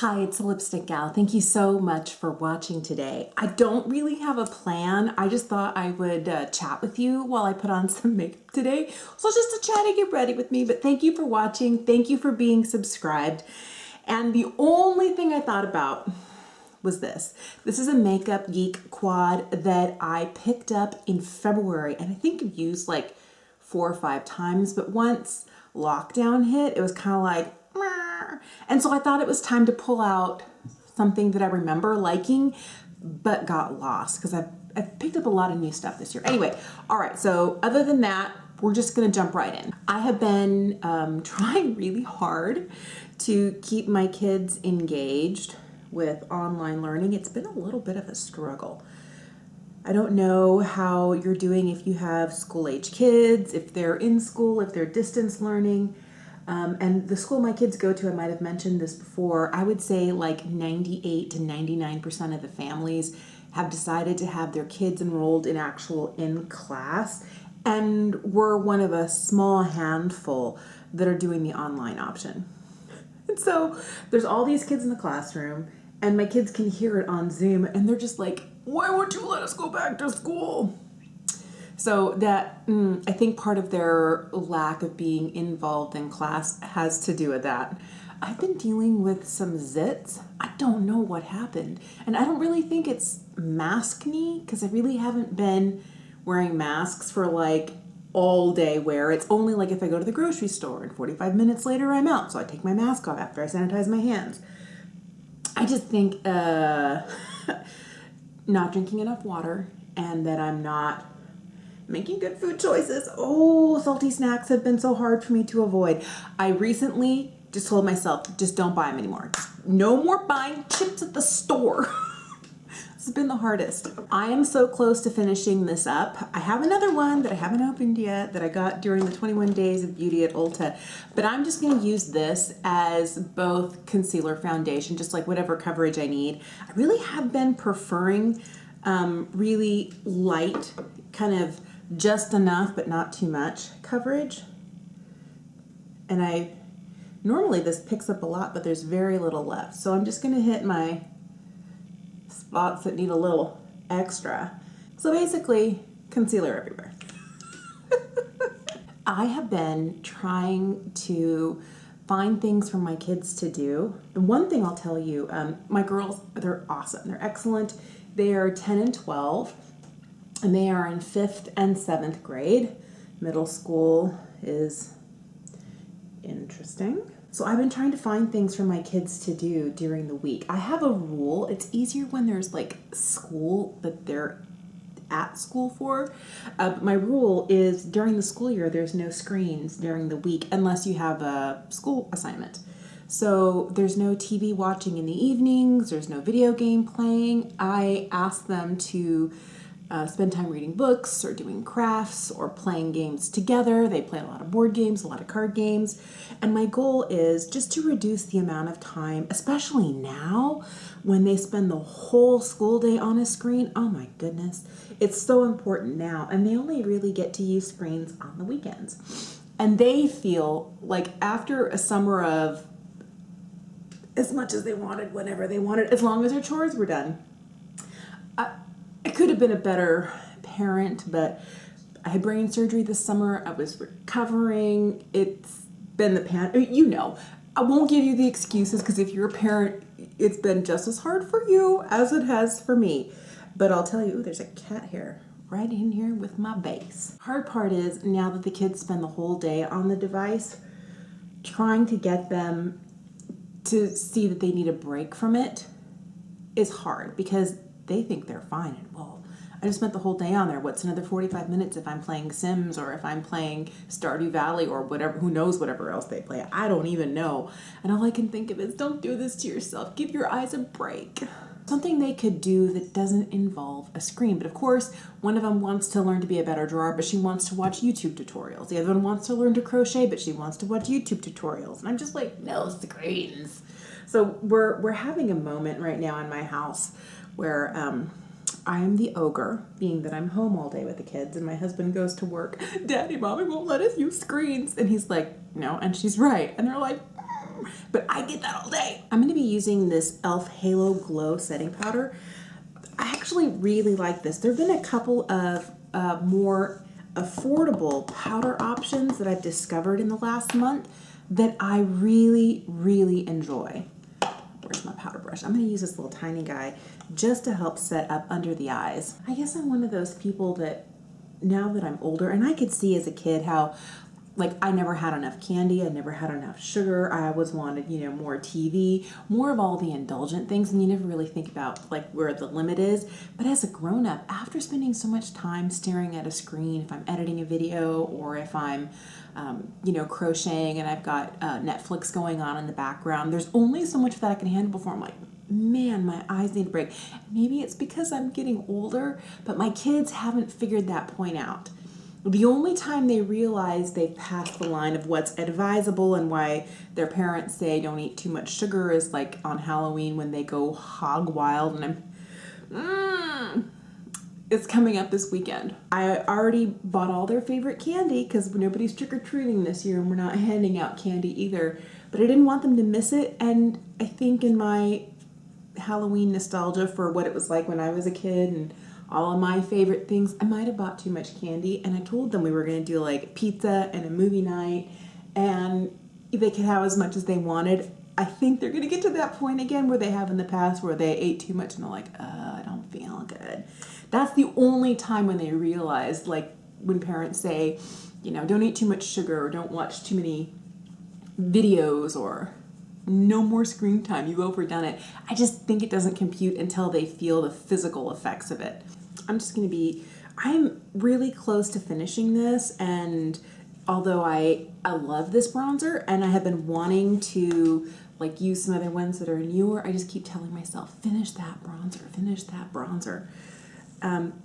Hi, it's the Lipstick Gal. Thank you so much for watching today. I don't really have a plan. I just thought I would chat with you while I put on some makeup today. So just to chat and get ready with me, but thank you for watching. Thank you for being subscribed. And the only thing I thought about was this. This is a Makeup Geek quad that I picked up in February, and I think I've used like 4 or 5 times, but once lockdown hit, it was kind of like, and so I thought it was time to pull out something that I remember liking, but got lost because I've picked up a lot of new stuff this year. Anyway, all right, so other than that, we're just gonna jump right in. I have been trying really hard to keep my kids engaged with online learning. It's been a little bit of a struggle. I don't know how you're doing if you have school-age kids, if they're in school, if they're distance learning. And the school my kids go to, I might have mentioned this before, I would say like 98 to 99% of the families have decided to have their kids enrolled in actual in-class, and we're one of a small handful that are doing the online option. And so there's all these kids in the classroom, and my kids can hear it on Zoom, and they're just like, why won't you let us go back to school? So that, I think part of their lack of being involved in class has to do with that. I've been dealing with some zits. I don't know what happened. And I don't really think it's mask-me, because I really haven't been wearing masks for like all day wear. It's only like if I go to the grocery store and 45 minutes later I'm out. So I take my mask off after I sanitize my hands. I just think not drinking enough water, and that I'm not making good food choices. Oh, salty snacks have been so hard for me to avoid. I recently just told myself, just don't buy them anymore. No more buying chips at the store. This has been the hardest. I am so close to finishing this up. I have another one that I haven't opened yet that I got during the 21 Days of Beauty at Ulta, but I'm just gonna use this as both concealer, foundation, just like whatever coverage I need. I really have been preferring really light, kind of just enough but not too much coverage. And normally this picks up a lot, but there's very little left. So I'm just gonna hit my spots that need a little extra. So basically, concealer everywhere. I have been trying to find things for my kids to do. And one thing I'll tell you, my girls, they're awesome. They're excellent. They are 10 and 12. And they are in 5th and 7th grade. Middle school is interesting. So I've been trying to find things for my kids to do during the week. I have a rule. It's easier when there's like school that they're at school for. My rule is during the school year, there's no screens during the week unless you have a school assignment. So there's no TV watching in the evenings. There's no video game playing. I ask them to spend time reading books or doing crafts or playing games together. They play a lot of board games, a lot of card games. And my goal is just to reduce the amount of time, especially now when they spend the whole school day on a screen. Oh my goodness. It's so important now. And they only really get to use screens on the weekends. And they feel like after a summer of as much as they wanted, whenever they wanted, as long as their chores were done. I could have been a better parent, but I had brain surgery this summer. I was recovering. It's been I won't give you the excuses, because if you're a parent, it's been just as hard for you as it has for me. But I'll tell you, there's a cat hair right in here with my base. Hard part is, now that the kids spend the whole day on the device, trying to get them to see that they need a break from it is hard, because they think they're fine. And well, I just spent the whole day on there. What's another 45 minutes if I'm playing Sims or if I'm playing Stardew Valley or whatever, who knows whatever else they play. I don't even know. And all I can think of is, don't do this to yourself. Give your eyes a break. Something they could do that doesn't involve a screen. But of course, one of them wants to learn to be a better drawer, but she wants to watch YouTube tutorials. The other one wants to learn to crochet, but she wants to watch YouTube tutorials. And I'm just like, no screens. So we're having a moment right now in my house where I am the ogre, being that I'm home all day with the kids, and my husband goes to work. Daddy, Mommy won't let us use screens. And he's like, no, and she's right. And they're like, but I get that all day. I'm going to be using this e.l.f. Halo Glow Setting Powder. I actually really like this. There have been a couple of more affordable powder options that I've discovered in the last month that I really, really enjoy. Where's my powder brush? I'm going to use this little tiny guy just to help set up under the eyes. I guess I'm one of those people that now that I'm older, and I could see as a kid how, like, I never had enough candy, I never had enough sugar, I always wanted, you know, more TV, more of all the indulgent things, and you never really think about, like, where the limit is. But as a grown-up, after spending so much time staring at a screen, if I'm editing a video or if I'm, you know, crocheting and I've got Netflix going on in the background, there's only so much that I can handle before I'm like, man, my eyes need a break. Maybe it's because I'm getting older, but my kids haven't figured that point out. The only time they realize they've passed the line of what's advisable and why their parents say don't eat too much sugar is like on Halloween when they go hog wild, and it's coming up this weekend. I already bought all their favorite candy because nobody's trick-or-treating this year and we're not handing out candy either, but I didn't want them to miss it. And I think in my Halloween nostalgia for what it was like when I was a kid and all of my favorite things, I might have bought too much candy, and I told them we were going to do like pizza and a movie night and they could have as much as they wanted. I think they're going to get to that point again where they have in the past where they ate too much and they're like, I don't feel good. That's the only time when they realize, like when parents say, you know, don't eat too much sugar or don't watch too many videos or no more screen time, you've overdone it. I just think it doesn't compute until they feel the physical effects of it. I'm really close to finishing this, and although I love this bronzer and I have been wanting to like use some other ones that are newer, I just keep telling myself, finish that bronzer, finish that bronzer.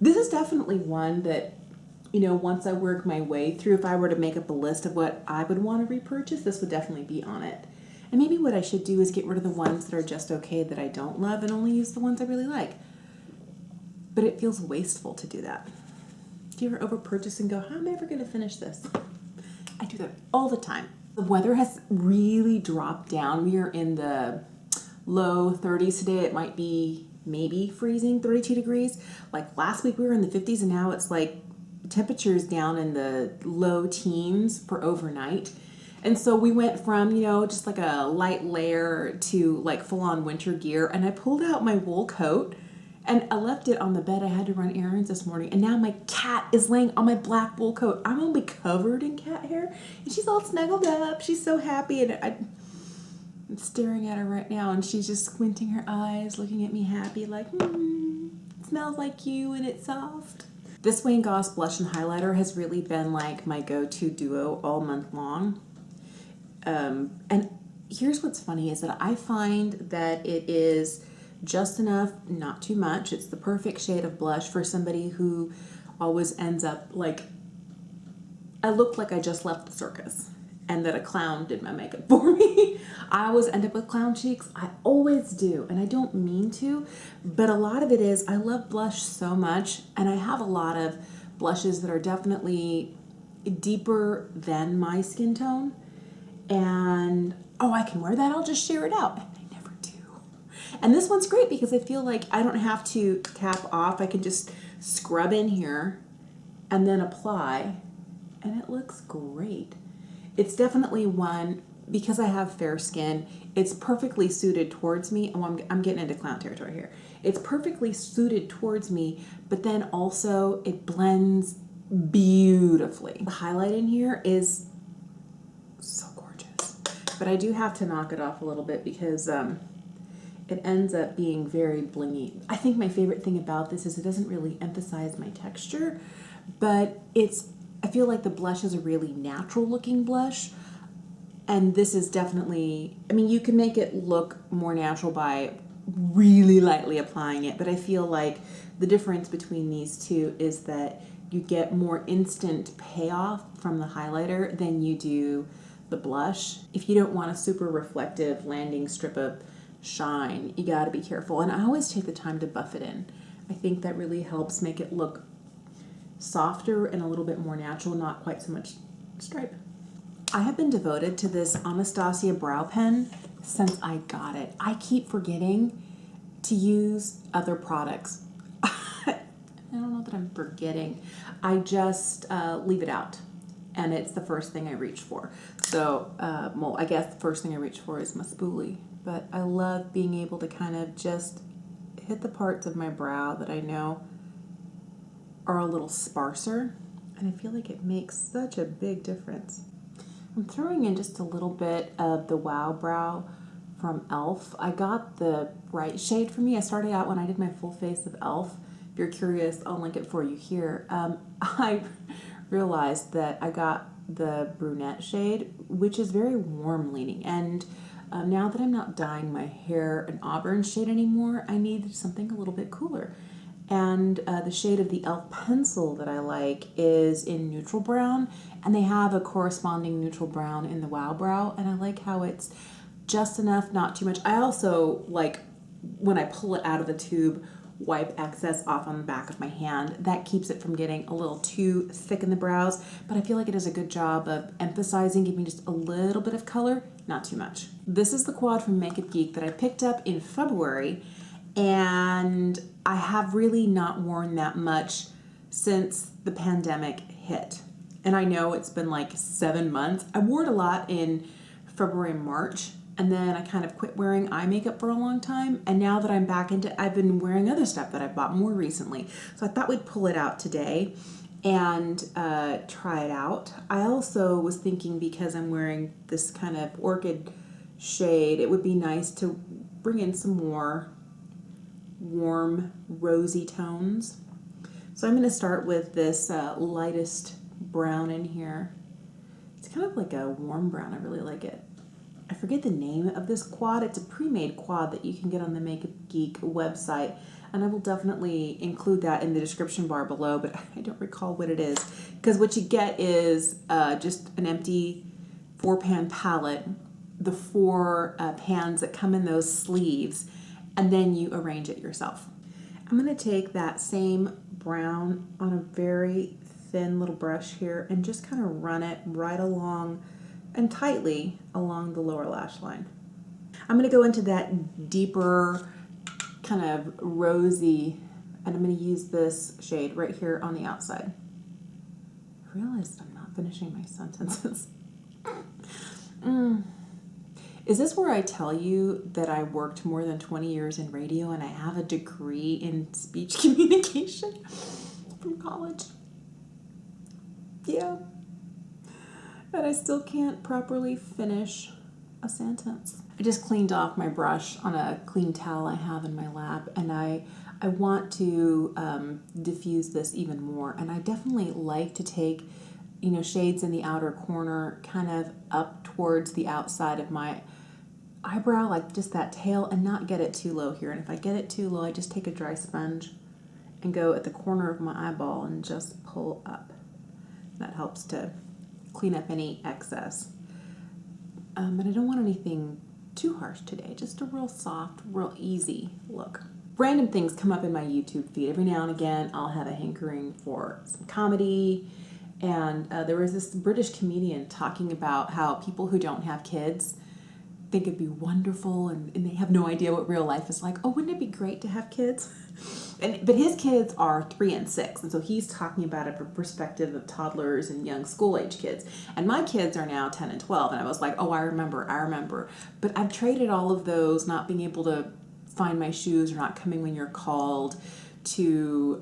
This is definitely one that, you know, once I work my way through, if I were to make up a list of what I would want to repurchase, this would definitely be on it. And maybe what I should do is get rid of the ones that are just okay that I don't love and only use the ones I really like. But it feels wasteful to do that. Do you ever overpurchase and go, how am I ever going to finish this? I do that all the time. The weather has really dropped down. We are in the low 30s today. It might be maybe freezing, 32 degrees. Like last week we were in the 50s, and now it's like temperatures down in the low teens for overnight. And so we went from, you know, just like a light layer to like full-on winter gear. And I pulled out my wool coat and I left it on the bed. I had to run errands this morning. And now my cat is laying on my black wool coat. I'm only covered in cat hair. And she's all snuggled up. She's so happy. And I'm staring at her right now. And she's just squinting her eyes, looking at me happy like, it smells like you and it's soft. This Wayne Goss blush and highlighter has really been like my go-to duo all month long. And here's what's funny is that I find that it is just enough, not too much. It's the perfect shade of blush for somebody who always ends up like, I look like I just left the circus and that a clown did my makeup for me. I always end up with clown cheeks. I always do. And I don't mean to, but a lot of it is I love blush so much. And I have a lot of blushes that are definitely deeper than my skin tone. And, oh, I can wear that, I'll just share it out. And I never do. And this one's great because I feel like I don't have to tap off. I can just scrub in here and then apply, and it looks great. It's definitely one, because I have fair skin, it's perfectly suited towards me. Oh, I'm getting into clown territory here. It's perfectly suited towards me, but then also it blends beautifully. The highlight in here is so gorgeous. But I do have to knock it off a little bit because it ends up being very blingy. I think my favorite thing about this is it doesn't really emphasize my texture, but I feel like the blush is a really natural looking blush. And this is definitely, I mean, you can make it look more natural by really lightly applying it, but I feel like the difference between these two is that you get more instant payoff from the highlighter than you do the blush. If you don't want a super reflective landing strip of shine, you got to be careful. And I always take the time to buff it in. I think that really helps make it look softer and a little bit more natural, not quite so much stripe. I have been devoted to this Anastasia Brow Pen since I got it. I keep forgetting to use other products. I don't know that I'm forgetting. I just leave it out, and it's the first thing I reach for. So, well, I guess the first thing I reach for is my spoolie, but I love being able to kind of just hit the parts of my brow that I know are a little sparser, and I feel like it makes such a big difference. I'm throwing in just a little bit of the Wow Brow from e.l.f. I got the bright shade for me. I started out when I did my full face of e.l.f. If you're curious, I'll link it for you here. I realized that I got the brunette shade, which is very warm leaning, and now that I'm not dyeing my hair an auburn shade anymore, I need something a little bit cooler. And the shade of the e.l.f. pencil that I like is in neutral brown, and they have a corresponding neutral brown in the Wow Brow, and I like how it's just enough, not too much. I also like when I pull it out of the tube, wipe excess off on the back of my hand. That keeps it from getting a little too thick in the brows, but I feel like it does a good job of emphasizing, giving just a little bit of color, not too much. This is the quad from Makeup Geek that I picked up in February, and I have really not worn that much since the pandemic hit. And I know it's been like 7 months. I wore it a lot in February and March, and then I kind of quit wearing eye makeup for a long time. And now that I'm back into, I've been wearing other stuff that I bought more recently. So I thought we'd pull it out today and try it out. I also was thinking, because I'm wearing this kind of orchid shade, it would be nice to bring in some more warm rosy tones. So I'm going to start with this lightest brown in here. It's kind of like a warm brown. I really like it. I forget the name of this quad. It's a pre-made quad that you can get on the Makeup Geek website, and I will definitely include that in the description bar below, but I don't recall what it is, because what you get is just an empty 4-pan palette, the 4 pans that come in those sleeves, and then you arrange it yourself. I'm going to take that same brown on a very thin little brush here and just kind of run it right along and tightly along the lower lash line. I'm going to go into that deeper kind of rosy, and I'm going to use this shade right here on the outside. I realized I'm not finishing my sentences. Is this where I tell you that I worked more than 20 years in radio and I have a degree in speech communication from college? Yeah. And I still can't properly finish a sentence. I just cleaned off my brush on a clean towel I have in my lap, and I want to diffuse this even more. And I definitely like to take, shades in the outer corner, kind of up towards the outside of my eyebrow, like just that tail, and not get it too low here. And if I get it too low, I just take a dry sponge and go at the corner of my eyeball and just pull up. That helps to clean up any excess. But I don't want anything too harsh today, just a real soft, real easy look. Random things come up in my YouTube feed. Every now and again, I'll have a hankering for some comedy. And there was this British comedian talking about how people who don't have kids think it'd be wonderful, and they have no idea what real life is like. Oh, wouldn't it be great to have kids? But his kids are 3 and 6, and so he's talking about it from the perspective of toddlers and young school-age kids. And my kids are now 10 and 12, and I was like, oh, I remember. But I've traded all of those, not being able to find my shoes or not coming when you're called, to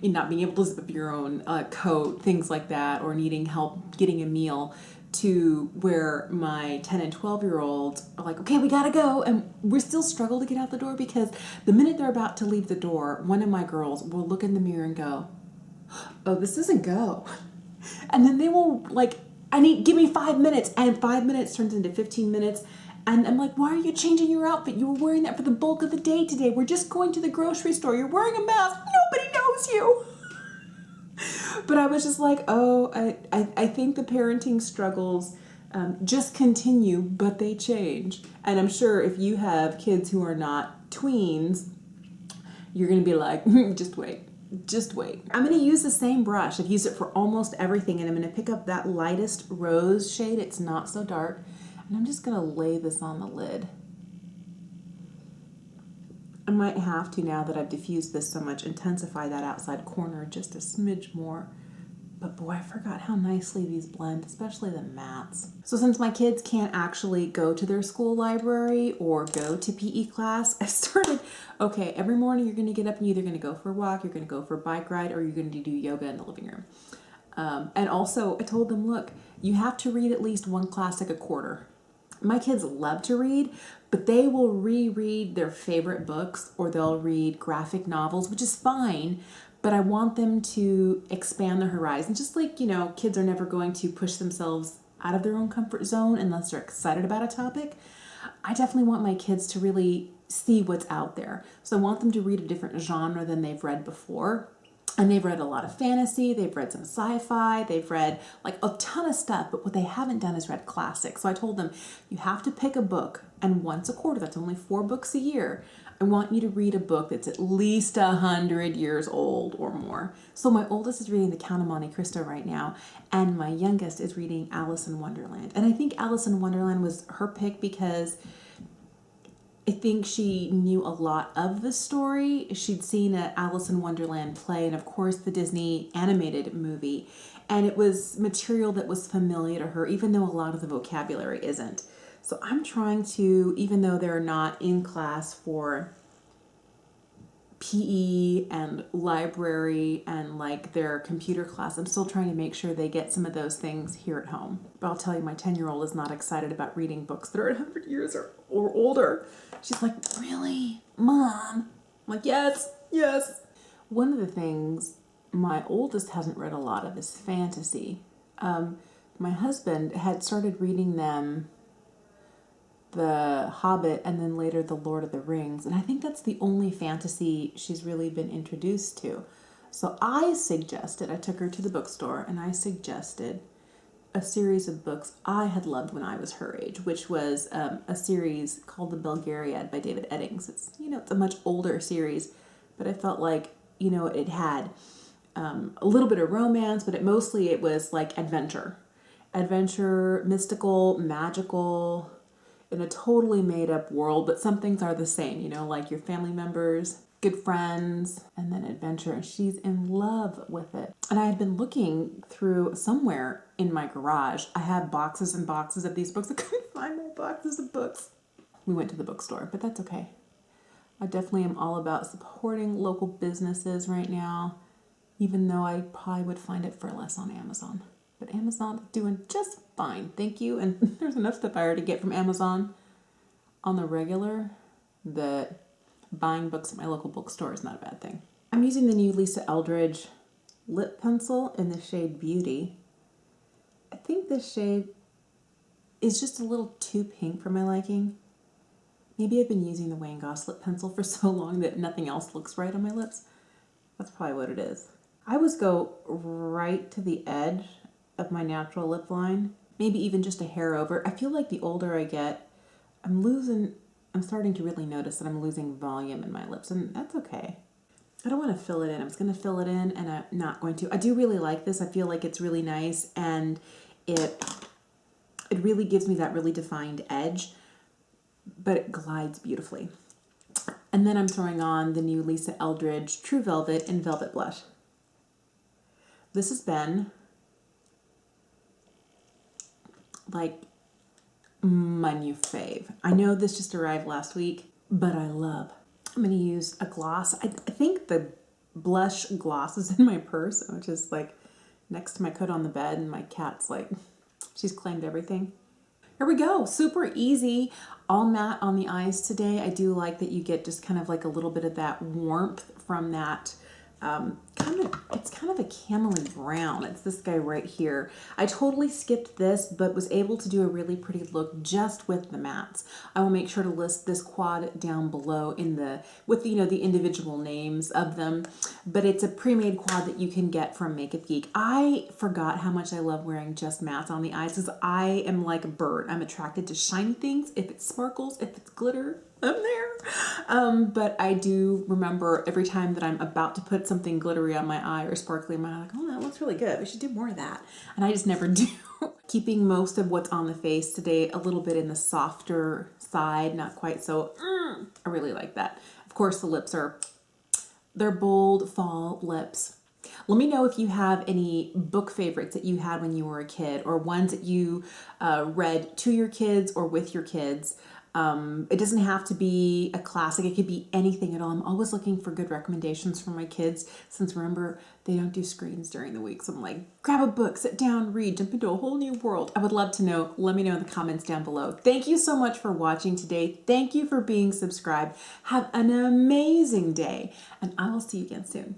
not being able to zip up your own coat, things like that, or needing help getting a meal, to where my 10 and 12-year-olds are like, okay, we gotta go, and we still struggle to get out the door, because the minute they're about to leave the door, one of my girls will look in the mirror and go, oh, this doesn't go. And then they will give me 5 minutes, and 5 minutes turns into 15 minutes, and I'm like, why are you changing your outfit? You were wearing that for the bulk of the day today. We're just going to the grocery store. You're wearing a mask. Nobody knows you. But I was just like, oh, I think the parenting struggles just continue, but they change. And I'm sure if you have kids who are not tweens, you're going to be like, just wait. Just wait. I'm going to use the same brush. I've used it for almost everything, and I'm going to pick up that lightest rose shade. It's not so dark. And I'm just going to lay this on the lid. I might have to, now that I've diffused this so much, intensify that outside corner just a smidge more. But boy, I forgot how nicely these blend, especially the mattes. So since my kids can't actually go to their school library or go to PE class, I started, okay, every morning you're going to get up and you're either going to go for a walk, you're going to go for a bike ride, or you're going to do yoga in the living room. And also, I told them, look, you have to read at least one classic a quarter. My kids love to read, but they will reread their favorite books, or they'll read graphic novels, which is fine. But I want them to expand their horizon. Just like, you know, kids are never going to push themselves out of their own comfort zone unless they're excited about a topic. I definitely want my kids to really see what's out there. So I want them to read a different genre than they've read before. And they've read a lot of fantasy, they've read some sci-fi, they've read like a ton of stuff, but what they haven't done is read classics. So I told them, you have to pick a book, and once a quarter, that's only 4 books a year, I want you to read a book that's at least 100 years old or more. So my oldest is reading The Count of Monte Cristo right now, and my youngest is reading Alice in Wonderland. And I think Alice in Wonderland was her pick because I think she knew a lot of the story. She'd seen an Alice in Wonderland play, and of course the Disney animated movie. And it was material that was familiar to her, even though a lot of the vocabulary isn't. So I'm trying to, even though they're not in class for PE and library and like their computer class, I'm still trying to make sure they get some of those things here at home. But I'll tell you, my 10-year-old is not excited about reading books that are 100 years or older. She's like, really, Mom? I'm like, yes, yes. One of the things my oldest hasn't read a lot of is fantasy. My husband had started reading them The Hobbit and then later The Lord of the Rings, and I think that's the only fantasy she's really been introduced to. So I took her to the bookstore and I suggested a series of books I had loved when I was her age, which was a series called The Belgariad by David Eddings. It's a much older series, but I felt like it had a little bit of romance, but it was like adventure, mystical, magical, in a totally made-up world, but some things are the same, like your family members, good friends, and then adventure, and she's in love with it. And I had been looking through somewhere in my garage. I have boxes and boxes of these books. I couldn't find more boxes of books. We went to the bookstore, but that's okay. I definitely am all about supporting local businesses right now, even though I probably would find it for less on Amazon. But Amazon's doing just fine, thank you. And there's enough stuff I already get from Amazon on the regular that buying books at my local bookstore is not a bad thing. I'm using the new Lisa Eldridge lip pencil in the shade Beauty. I think this shade is just a little too pink for my liking. Maybe I've been using the Goss lip pencil for so long that nothing else looks right on my lips. That's probably what it is. I always go right to the edge of my natural lip line, maybe even just a hair over. I feel like the older I get, I'm starting to really notice that I'm losing volume in my lips, and that's okay. I don't want to fill it in. I'm just going to fill it in, and I'm not going to. I do really like this. I feel like it's really nice, and it really gives me that really defined edge, but it glides beautifully. And then I'm throwing on the new Lisa Eldridge True Velvet in Velvet Blush. This has been like my new fave. I know this just arrived last week, but I love. I'm going to use a gloss. I think the blush gloss is in my purse, which is like next to my coat on the bed, and my cat's like, she's claimed everything. Here we go. Super easy. All matte on the eyes today. I do like that you get just kind of like a little bit of that warmth from that it's kind of a camely brown. It's this guy right here. I totally skipped this, but was able to do a really pretty look just with the mattes. I will make sure to list this quad down below with the individual names of them, but it's a pre-made quad that you can get from Makeup Geek. I forgot how much I love wearing just mattes on the eyes, because I am like a bird. I'm attracted to shiny things. If it sparkles, if it's glitter, I'm there. But I do remember every time that I'm about to put something glittery on my eye or sparkly on my eye, like, oh, that looks really good. We should do more of that. And I just never do. Keeping most of what's on the face today a little bit in the softer side, not quite so, I really like that. Of course, the lips they're bold fall lips. Let me know if you have any book favorites that you had when you were a kid, or ones that you read to your kids or with your kids. It doesn't have to be a classic. It could be anything at all. I'm always looking for good recommendations for my kids, since remember, they don't do screens during the week. So I'm like, grab a book, sit down, read, jump into a whole new world. I would love to know. Let me know in the comments down below. Thank you so much for watching today. Thank you for being subscribed. Have an amazing day, and I will see you again soon.